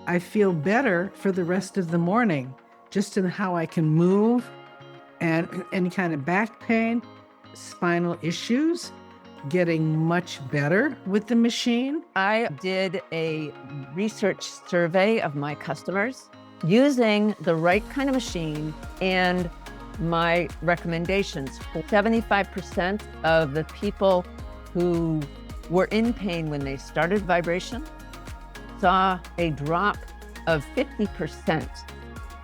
I feel better for the rest of the morning, just in how I can move and any kind of back pain, spinal issues, getting much better with the machine. I did a research survey of my customers using the right kind of machine and my recommendations. 75% of the people who were in pain when they started vibration saw a drop of 50%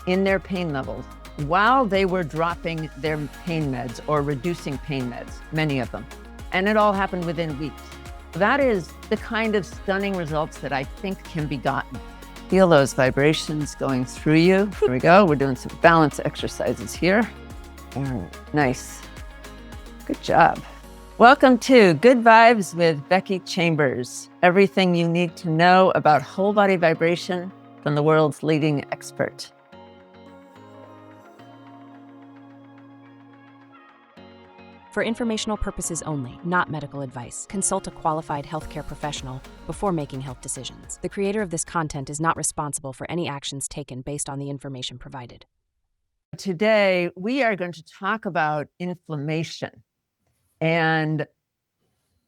in their pain levels while they were dropping their pain meds or reducing pain meds, many of them. And it all happened within weeks. That is the kind of stunning results that I think can be gotten. Feel those vibrations going through you. Here we go. We're doing some balance exercises here. Nice. Good job. Welcome to Good Vibes with Becky Chambers. Everything you need to know about whole body vibration from the world's leading expert. For informational purposes only, not medical advice, consult a qualified healthcare professional before making health decisions. The creator of this content is not responsible for any actions taken based on the information provided. Today, we are going to talk about inflammation. And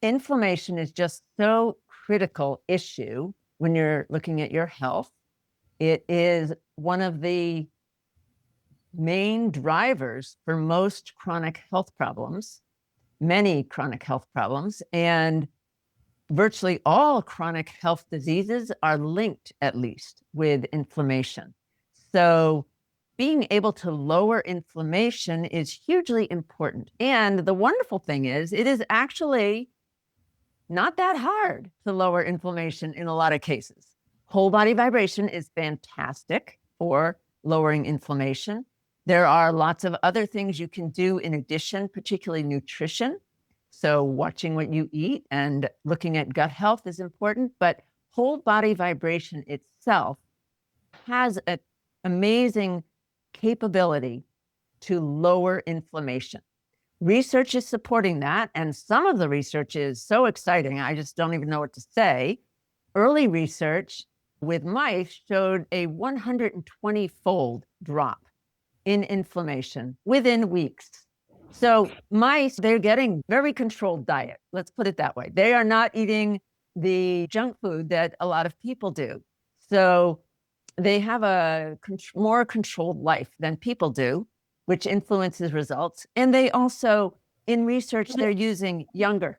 inflammation is just so critical issue when you're looking at your health. It is one of the main drivers for most chronic health problems, many chronic health problems, and virtually all chronic health diseases are linked, at least, with inflammation. So being able to lower inflammation is hugely important. And the wonderful thing is, it is actually not that hard to lower inflammation in a lot of cases. Whole body vibration is fantastic for lowering inflammation. There are lots of other things you can do in addition, particularly nutrition. So watching what you eat and looking at gut health is important, but whole body vibration itself has an amazing capability to lower inflammation. Research is supporting that, and some of the research is so exciting, I just don't even know what to say. Early research with mice showed a 120-fold drop in inflammation within weeks. So mice, they're getting very controlled diet. Let's put it that way. They are not eating the junk food that a lot of people do. So they have a more controlled life than people do, which influences results. And they also, in research, they're using younger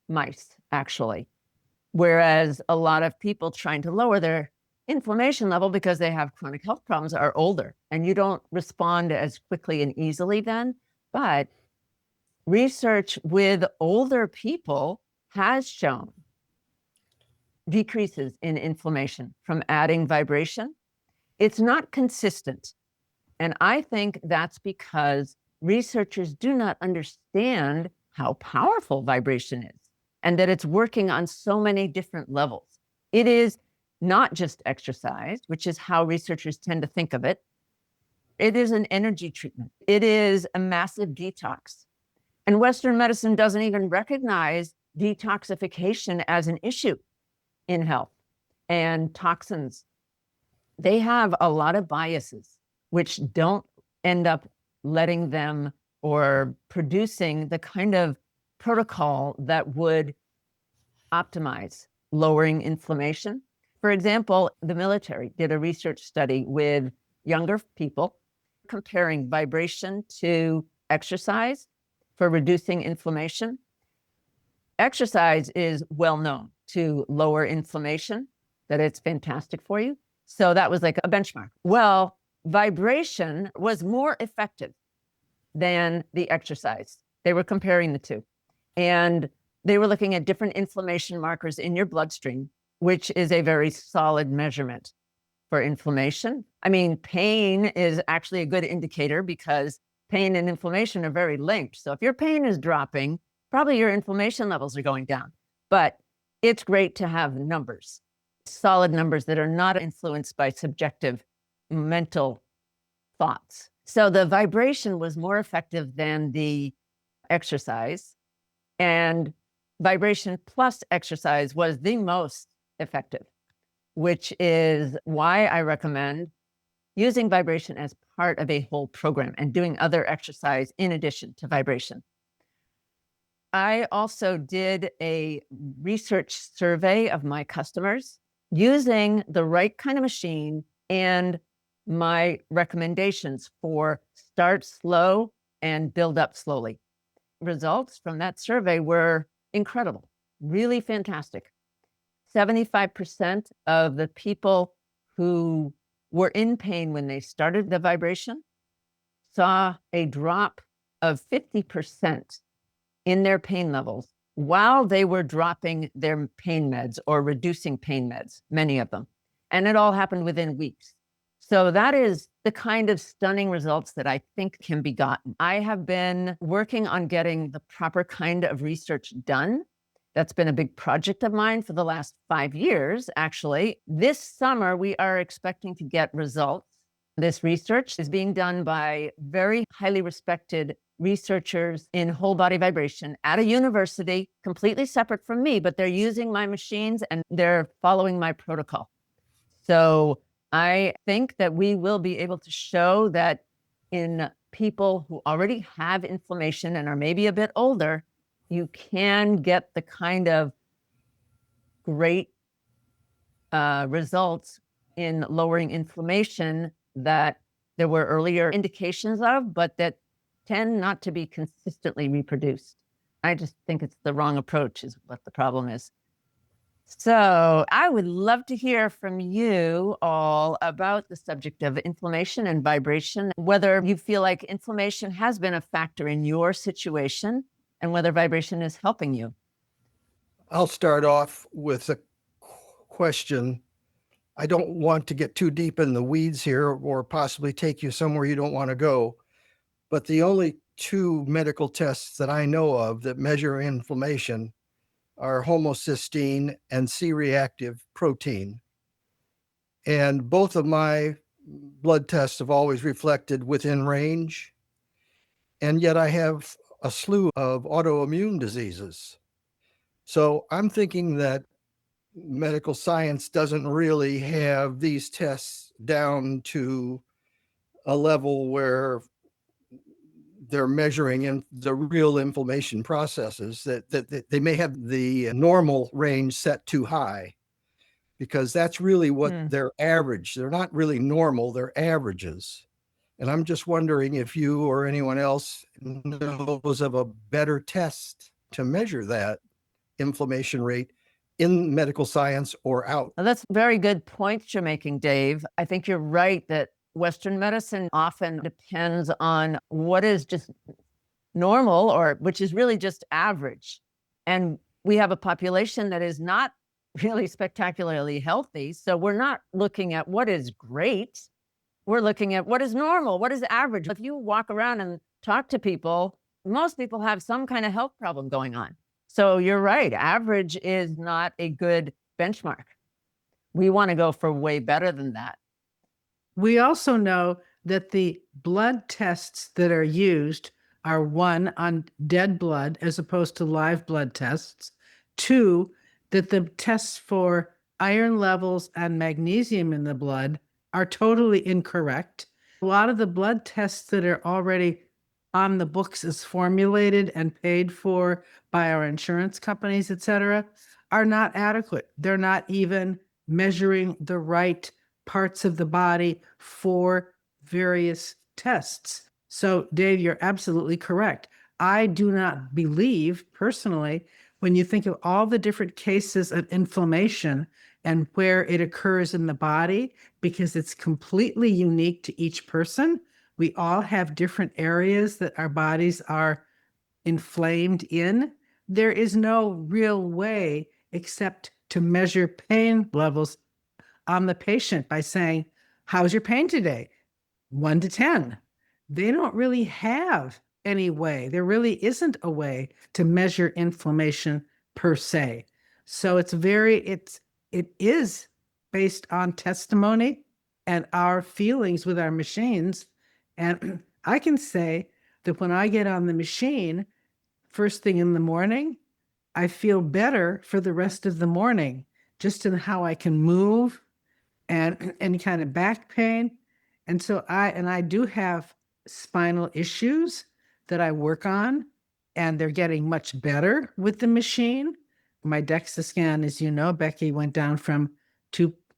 mice, actually. Whereas a lot of people trying to lower their inflammation level because they have chronic health problems are older, and you don't respond as quickly and easily then. But research with older people has shown decreases in inflammation from adding vibration. It's not consistent. And I think that's because researchers do not understand how powerful vibration is and that it's working on so many different levels. It is not just exercise, which is how researchers tend to think of it. It is an energy treatment. It is a massive detox. And Western medicine doesn't even recognize detoxification as an issue in health. And toxins, they have a lot of biases, which don't end up letting them or producing the kind of protocol that would optimize lowering inflammation. For example, the military did a research study with younger people comparing vibration to exercise for reducing inflammation. Exercise is well known to lower inflammation, that it's fantastic for you. So that was like a benchmark. Well, vibration was more effective than the exercise. They were comparing the two. And they were looking at different inflammation markers in your bloodstream, which is a very solid measurement for inflammation. I mean, pain is actually a good indicator because pain and inflammation are very linked. So if your pain is dropping, probably your inflammation levels are going down. But it's great to have numbers, solid numbers that are not influenced by subjective mental thoughts. So the vibration was more effective than the exercise, and vibration plus exercise was the most effective. which is why I recommend using vibration as part of a whole program and doing other exercise in addition to vibration. I also did a research survey of my customers using the right kind of machine and my recommendations for start slow and build up slowly. Results from that survey were incredible, really fantastic. 75% of the people who were in pain when they started the vibration saw a drop of 50% in their pain levels while they were dropping their pain meds or reducing pain meds, many of them. And it all happened within weeks. So that is the kind of stunning results that I think can be gotten. I have been working on getting the proper kind of research done. That's been a big project of mine for the last 5 years, actually. This summer, we are expecting to get results. This research is being done by very highly respected researchers in whole body vibration at a university, completely separate from me, but they're using my machines and they're following my protocol. So I think that we will be able to show that in people who already have inflammation and are maybe a bit older, you can get the kind of great results in lowering inflammation that there were earlier indications of, but that tend not to be consistently reproduced. I just think it's the wrong approach is what the problem is. So I would love to hear from you all about the subject of inflammation and vibration, whether you feel like inflammation has been a factor in your situation and whether vibration is helping you. I'll start off with a question. I don't want to get too deep in the weeds here or possibly take you somewhere you don't want to go, but the only two medical tests that I know of that measure inflammation are homocysteine and C-reactive protein. And both of my blood tests have always reflected within range. And yet I have a slew of autoimmune diseases. So I'm thinking that medical science doesn't really have these tests down to a level where they're measuring in the real inflammation processes, that they may have the normal range set too high, because that's really what they're average. They're not really normal, they're averages. And I'm just wondering if you or anyone else knows of a better test to measure that inflammation rate in medical science or out. Well, that's very good points you're making, Dave. I think you're right that Western medicine often depends on what is just normal, or which is really just average. And we have a population that is not really spectacularly healthy. So we're not looking at what is great. We're looking at what is normal, what is average. If you walk around and talk to people, most people have some kind of health problem going on. So you're right. Average is not a good benchmark. We want to go for way better than that. We also know that the blood tests that are used are, one, on dead blood as opposed to live blood tests. Two, that the tests for iron levels and magnesium in the blood are totally incorrect. A lot of the blood tests that are already on the books as formulated and paid for by our insurance companies, et cetera, are not adequate. They're not even measuring the right parts of the body for various tests. So, Dave, you're absolutely correct. I do not believe, personally, when you think of all the different cases of inflammation and where it occurs in the body, because it's completely unique to each person. We all have different areas that our bodies are inflamed in. There is no real way except to measure pain levels on the patient by saying, how's your pain today? 1 to 10. They don't really have any way. There really isn't a way to measure inflammation per se. So it is based on testimony and our feelings with our machines. And I can say that when I get on the machine first thing in the morning, I feel better for the rest of the morning, just in how I can move and any kind of back pain. And so I do have spinal issues that I work on, and they're getting much better with the machine. My DEXA scan, as you know, Becky, went down from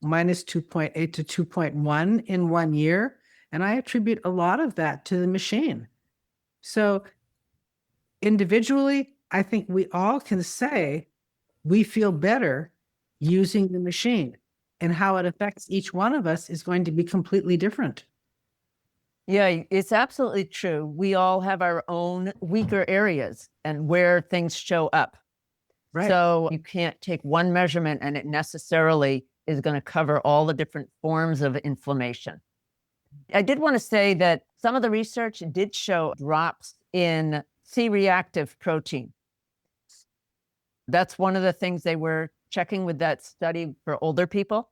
minus 2.8 to 2.1 in 1 year. And I attribute a lot of that to the machine. So individually, I think we all can say we feel better using the machine, and how it affects each one of us is going to be completely different. Yeah, it's absolutely true. We all have our own weaker areas and where things show up. Right. So you can't take one measurement and it necessarily is going to cover all the different forms of inflammation. I did want to say that some of the research did show drops in C-reactive protein. That's one of the things they were checking with that study for older people,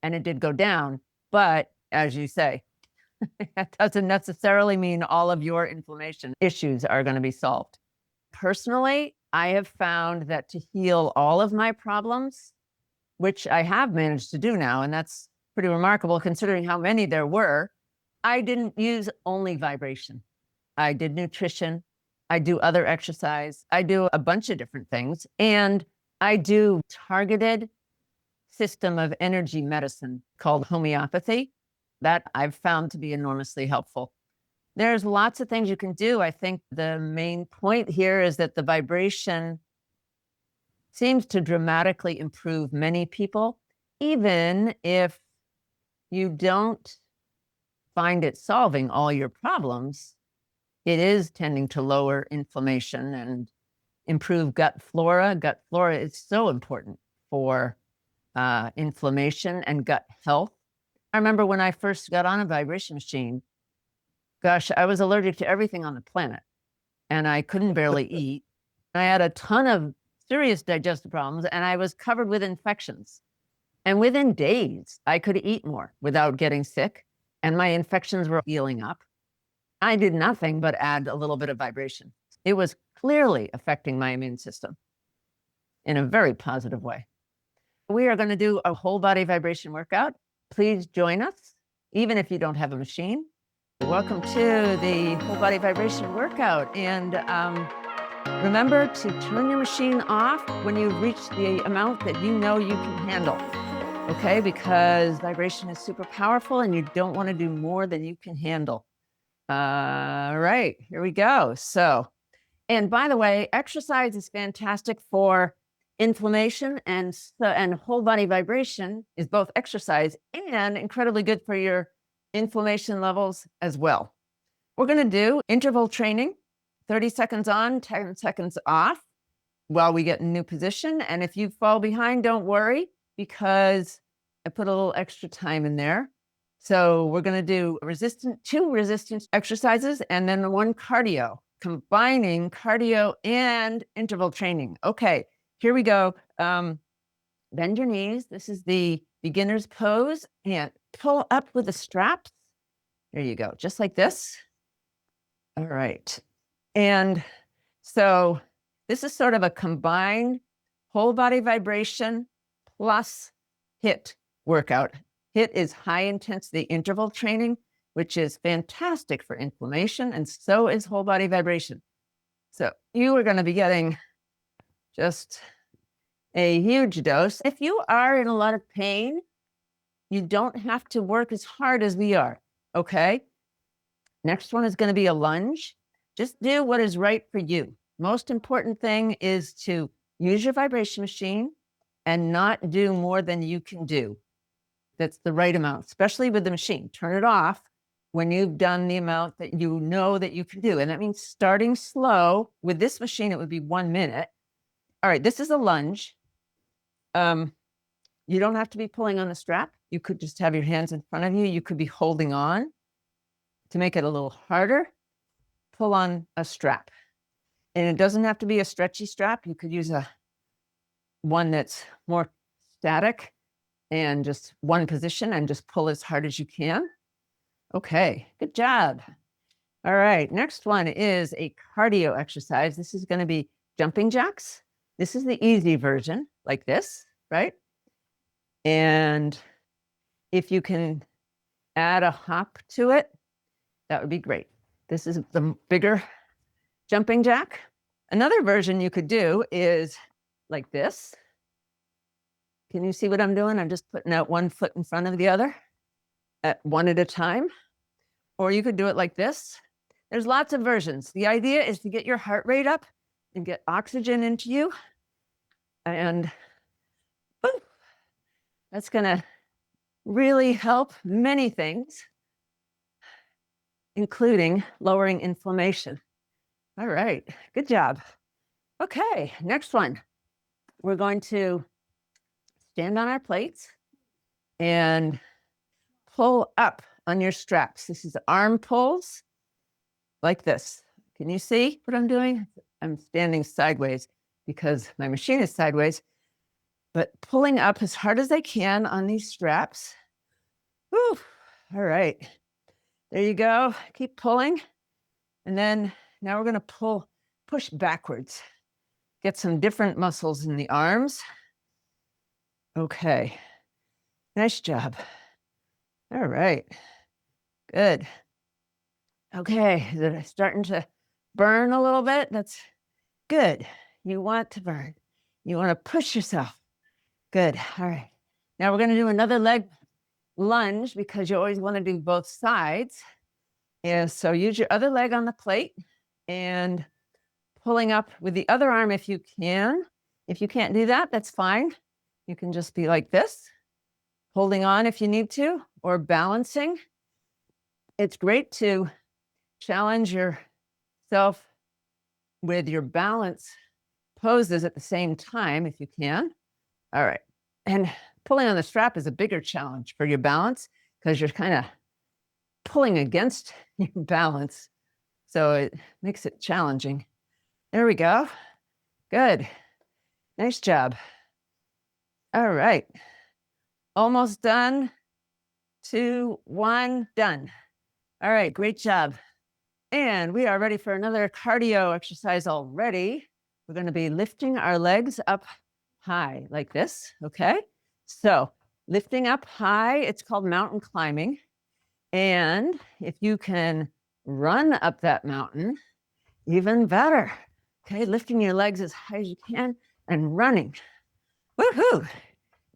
and it did go down. But as you say, that doesn't necessarily mean all of your inflammation issues are going to be solved. Personally, I have found that to heal all of my problems, which I have managed to do now, and that's pretty remarkable considering how many there were, I didn't use only vibration. I did nutrition. I do other exercise. I do a bunch of different things. And I do targeted system of energy medicine called homeopathy that I've found to be enormously helpful. There's lots of things you can do. I think the main point here is that the vibration seems to dramatically improve many people, even if you don't find it solving all your problems. It is tending to lower inflammation and improve gut flora. Gut flora is so important for inflammation and gut health. I remember when I first got on a vibration machine, gosh, I was allergic to everything on the planet and I couldn't barely eat. I had a ton of serious digestive problems and I was covered with infections. And within days, I could eat more without getting sick and my infections were healing up. I did nothing but add a little bit of vibration. It was clearly affecting my immune system in a very positive way. We are going to do a whole body vibration workout. Please join us, even if you don't have a machine. Welcome to the whole body vibration workout. And remember to turn your machine off when you reach the amount that you know you can handle. Okay, because vibration is super powerful and you don't want to do more than you can handle. All right, here we go. So, and by the way, exercise is fantastic for inflammation, and whole body vibration is both exercise and incredibly good for your inflammation levels as well. We're going to do interval training, 30 seconds on, 10 seconds off while we get in a new position. And if you fall behind, don't worry, because I put a little extra time in there. So we're going to do two resistance exercises and then one cardio, combining cardio and interval training. Okay, here we go. Bend your knees. This is the beginner's pose and pull up with the straps. There you go, just like this. All right. And so this is sort of a combined whole body vibration plus HIIT workout. HIIT is high intensity interval training, which is fantastic for inflammation, and so is whole body vibration. So you are going to be getting just a huge dose. If you are in a lot of pain, you don't have to work as hard as we are. Okay. Next one is going to be a lunge. Just do what is right for you. Most important thing is to use your vibration machine and not do more than you can do. That's the right amount, especially with the machine. Turn it off when you've done the amount that you know that you can do. And that means starting slow. With this machine, it would be 1 minute. All right, this is a lunge. You don't have to be pulling on the strap. You could just have your hands in front of you. You could be holding on. To make it a little harder, pull on a strap. And it doesn't have to be a stretchy strap. You could use one that's more static and just one position and just pull as hard as you can. Okay, good job. All right, next one is a cardio exercise. This is going to be jumping jacks. This is the easy version, like this, right? And If you can add a hop to it, that would be great. This is the bigger jumping jack. Another version you could do is like this. Can you see what I'm doing? I'm just putting out one foot in front of the other at one at a time. Or you could do it like this. There's lots of versions. The idea is to get your heart rate up and get oxygen into you. And boom, that's going to really help many things, including lowering inflammation. All right, good job. Okay, next one. We're going to stand on our plates and pull up on your straps. This is arm pulls like this. Can you see what I'm doing? I'm standing sideways because my machine is sideways, but pulling up as hard as I can on these straps. Whew. All right, there you go. Keep pulling. And then now we're going to push backwards. Get some different muscles in the arms. Okay, nice job. All right, good. Okay, is it starting to burn a little bit? That's good. You want to burn. You want to push yourself. Good, all right. Now we're going to do another leg lunge because you always want to do both sides. And so use your other leg on the plate and pulling up with the other arm if you can. If you can't do that, that's fine. You can just be like this, holding on if you need to, or balancing. It's great to challenge yourself with your balance poses at the same time if you can. All right. And pulling on the strap is a bigger challenge for your balance because you're kind of pulling against your balance. So it makes it challenging. There we go. Good. Nice job. All right. Almost done. 2, 1, done. All right, great job. And we are ready for another cardio exercise already. We're going to be lifting our legs up high like this, okay? So lifting up high, it's called mountain climbing. And if you can run up that mountain, even better. Okay, lifting your legs as high as you can and running. Woohoo!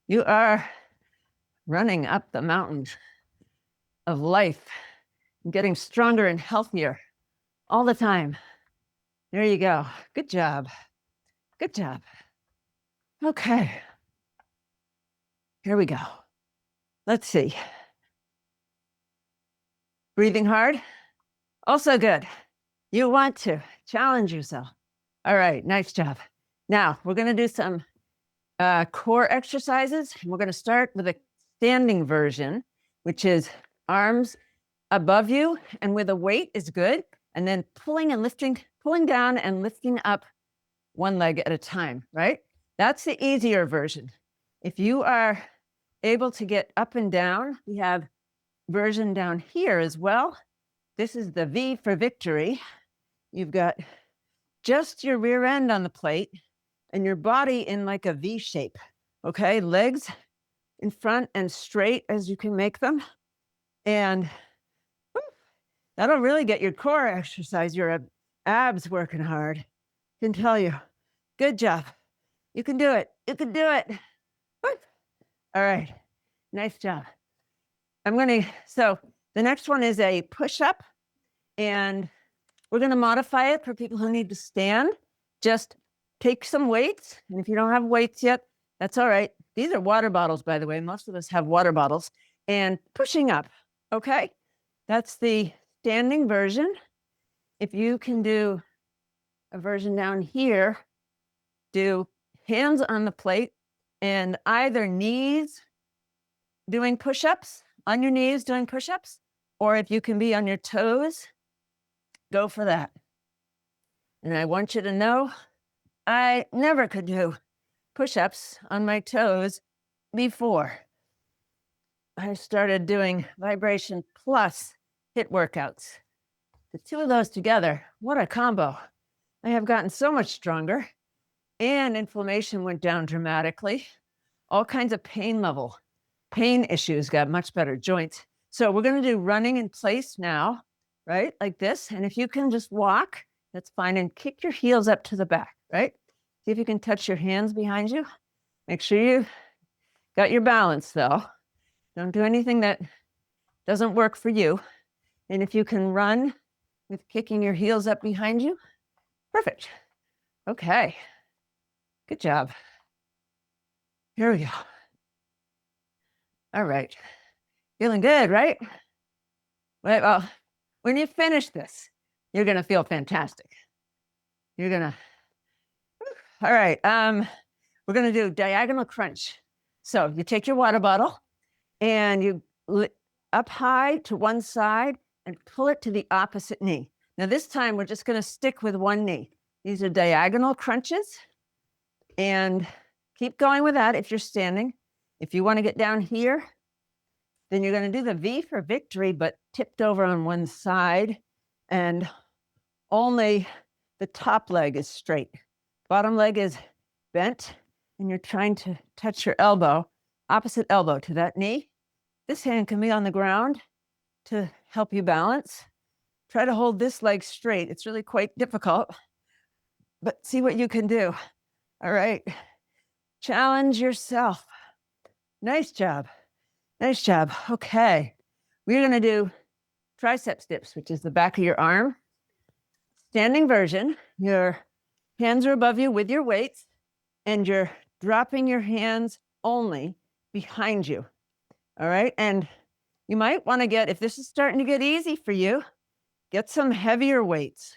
You are running up the mountain of life, getting stronger and healthier all the time. There you go. Good job. Good job. Okay. Here we go. Let's see. Breathing hard. Also good. You want to challenge yourself. All right. Nice job. Now we're going to do some core exercises. We're going to start with a standing version, which is arms above you and with a weight is good. And then pulling and lifting, pulling down and lifting up one leg at a time, right? That's the easier version. If you are able to get up and down, we have version down here as well. This is the V for victory. You've got just your rear end on the plate and your body in like a V shape, okay? Legs in front and straight as you can make them. And that'll really get your core exercise, your abs working hard. I can tell you. Good job. You can do it. You can do it. All right. Nice job. So the next one is a push-up, and we're going to modify it for people who need to stand. Just take some weights, and if you don't have weights yet, that's all right. These are water bottles, by the way. Most of us have water bottles. And pushing up, okay? That's the standing version. If you can do a version down here, do hands on the plate and either knees doing push-ups, on your knees doing push-ups, or if you can be on your toes, go for that. And I want you to know, I never could do push-ups on my toes before I started doing vibration plus HIIT workouts. The two of those together, what a combo. I have gotten so much stronger and inflammation went down dramatically. All kinds of pain level pain issues got much better joints. So we're going to do running in place now, right? Like this. And if you can just walk, that's fine. And kick your heels up to the back, right? See if you can touch your hands behind you. Make sure you got your balance though. Don't do anything that doesn't work for you. And if you can run with kicking your heels up behind you, perfect. Okay, good job. Here we go. All right, feeling good, right? Well, when you finish this, you're gonna feel fantastic. You're gonna, all right, we're gonna do diagonal crunch. So you take your water bottle and you up high to one side and pull it to the opposite knee. Now this time we're just gonna stick with one knee. These are diagonal crunches and keep going with that if you're standing. If you wanna get down here, then you're gonna do the V for victory, but tipped over on one side and only the top leg is straight. Bottom leg is bent and you're trying to touch your elbow, opposite elbow to that knee. This hand can be on the ground to help you balance. Try to hold this leg straight. It's really quite difficult, but see what you can do. All right. Challenge yourself. Nice job. Nice job. Okay. We're going to do Tricep Dips, which is the back of your arm. Standing version. Your hands are above you with your weights, and you're dropping your hands only behind you. All right. And you might want to get, if this is starting to get easy for you, get some heavier weights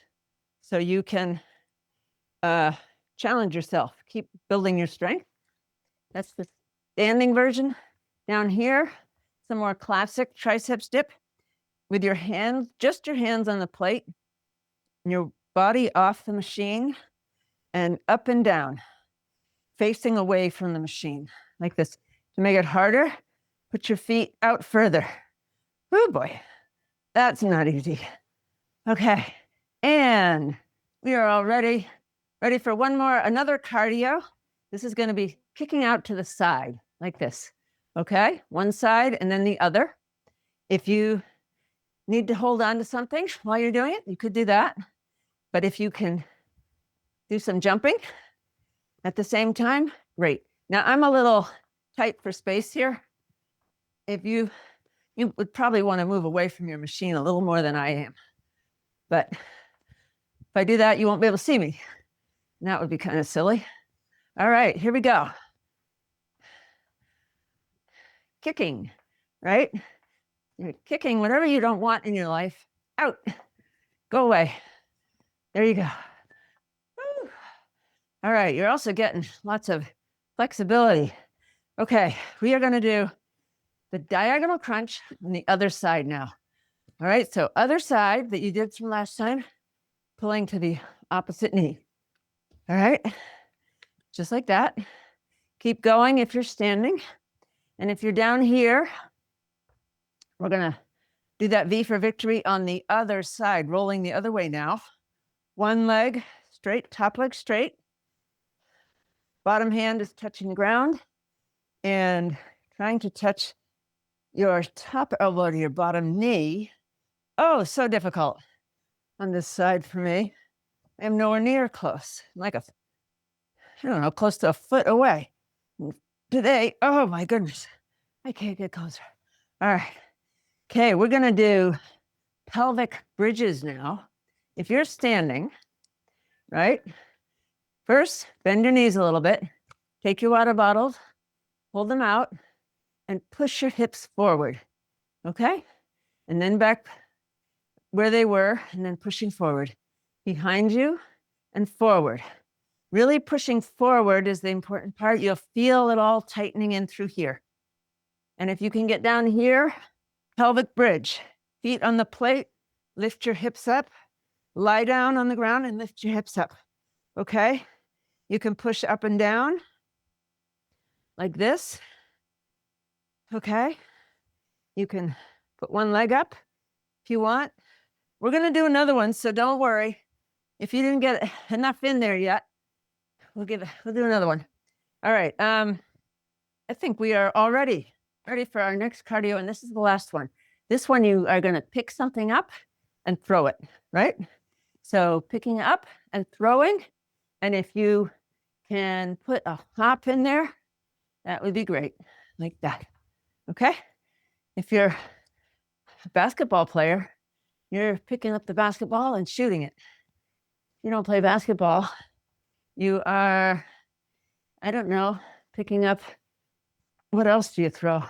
so you can challenge yourself. Keep building your strength. That's the standing version. Down here, some more classic triceps dip with your hands, just your hands on the plate, and your body off the machine and up and down, facing away from the machine like this. To make it harder, put your feet out further. Oh boy, that's not easy. Okay, and we are all ready for another cardio. This is going to be kicking out to the side like this. Okay, one side and then the other. If you need to hold on to something while you're doing it, you could do that. But if you can do some jumping at the same time, great. Now I'm a little tight for space here. If you would probably want to move away from your machine a little more than I am. But if I do that, you won't be able to see me. And that would be kind of silly. All right, here we go. Kicking, right? You're kicking whatever you don't want in your life out. Go away. There you go. Woo. All right, you're also getting lots of flexibility. Okay, we are going to do the diagonal crunch on the other side now. All right, so other side that you did from last time, pulling to the opposite knee. All right, just like that. Keep going if you're standing. And if you're down here, we're gonna do that V for victory on the other side, rolling the other way now. One leg straight, top leg straight. Bottom hand is touching the ground and trying to touch your top elbow to your bottom knee. Oh, so difficult on this side for me. I am nowhere near close, like close to a foot away. Today, oh my goodness, I can't get closer. All right, okay, we're gonna do pelvic bridges now. If you're standing, right, first bend your knees a little bit, take your water bottles, hold them out, and push your hips forward, okay? And then back where they were, and then pushing forward. Behind you and forward. Really pushing forward is the important part. You'll feel it all tightening in through here. And if you can get down here, pelvic bridge. Feet on the plate, lift your hips up, lie down on the ground and lift your hips up, okay? You can push up and down like this, okay? You can put one leg up if you want. We're gonna do another one, so don't worry. If you didn't get enough in there yet, we'll do another one. All right, I think we are all ready ready for our next cardio. And this is the last one. This one, you are going to pick something up and throw it, right? So picking up and throwing. And if you can put a hop in there, that would be great, like that. Okay? If you're a basketball player, you're picking up the basketball and shooting it. If you don't play basketball, you are, I don't know, picking up, what else do you throw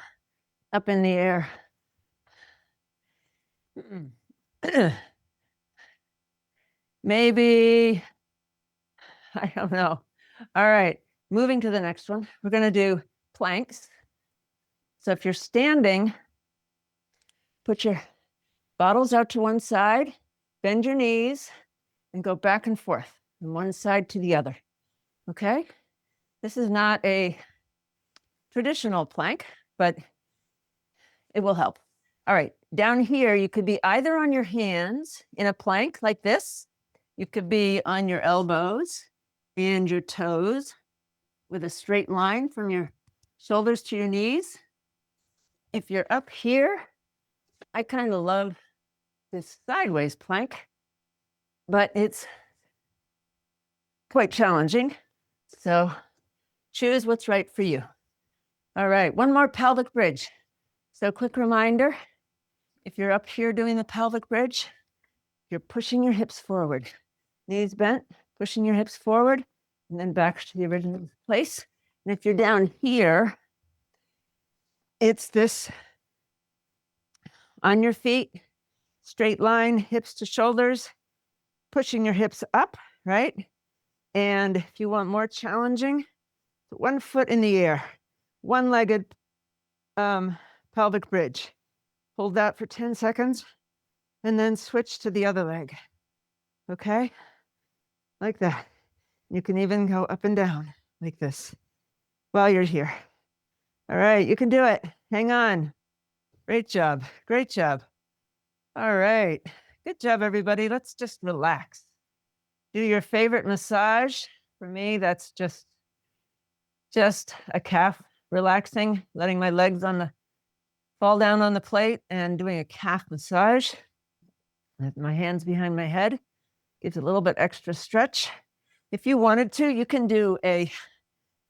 up in the air? Maybe, I don't know. All right, moving to the next one. We're going to do planks. So if you're standing, put your bottles out to one side, bend your knees, and go back and forth from one side to the other. Okay? This is not a traditional plank, but it will help. All right, down here, you could be either on your hands in a plank like this. You could be on your elbows and your toes with a straight line from your shoulders to your knees. If you're up here, I kind of love this sideways plank, but it's quite challenging. So choose what's right for you. All right, one more pelvic bridge. So quick reminder, if you're up here doing the pelvic bridge, you're pushing your hips forward, knees bent, pushing your hips forward, and then back to the original place. And if you're down here, it's this on your feet, straight line, hips to shoulders, pushing your hips up, right? And if you want more challenging, 1 foot in the air, one-legged pelvic bridge. Hold that for 10 seconds and then switch to the other leg. Okay? Like that. You can even go up and down like this while you're here. All right, you can do it. Hang on. Great job. Great job. All right. Good job, everybody. Let's just relax. Do your favorite massage. For me, that's just a calf relaxing, letting my legs fall down on the plate and doing a calf massage. With my hands behind my head. Gives a little bit extra stretch. If you wanted to, you can do a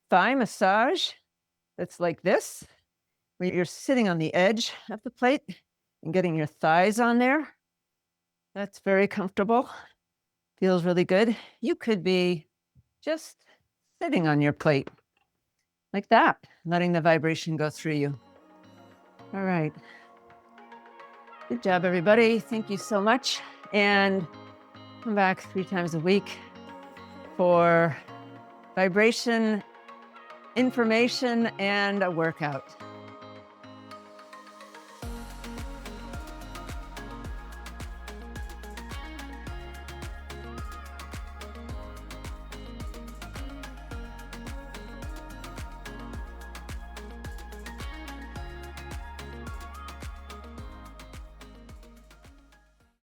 thigh massage that's like this, where you're sitting on the edge of the plate and getting your thighs on there. That's very comfortable. Feels really good. You could be just sitting on your plate like that, letting the vibration go through you. All right. Good job, everybody. Thank you so much. And come back 3 times a week for vibration, information, and a workout.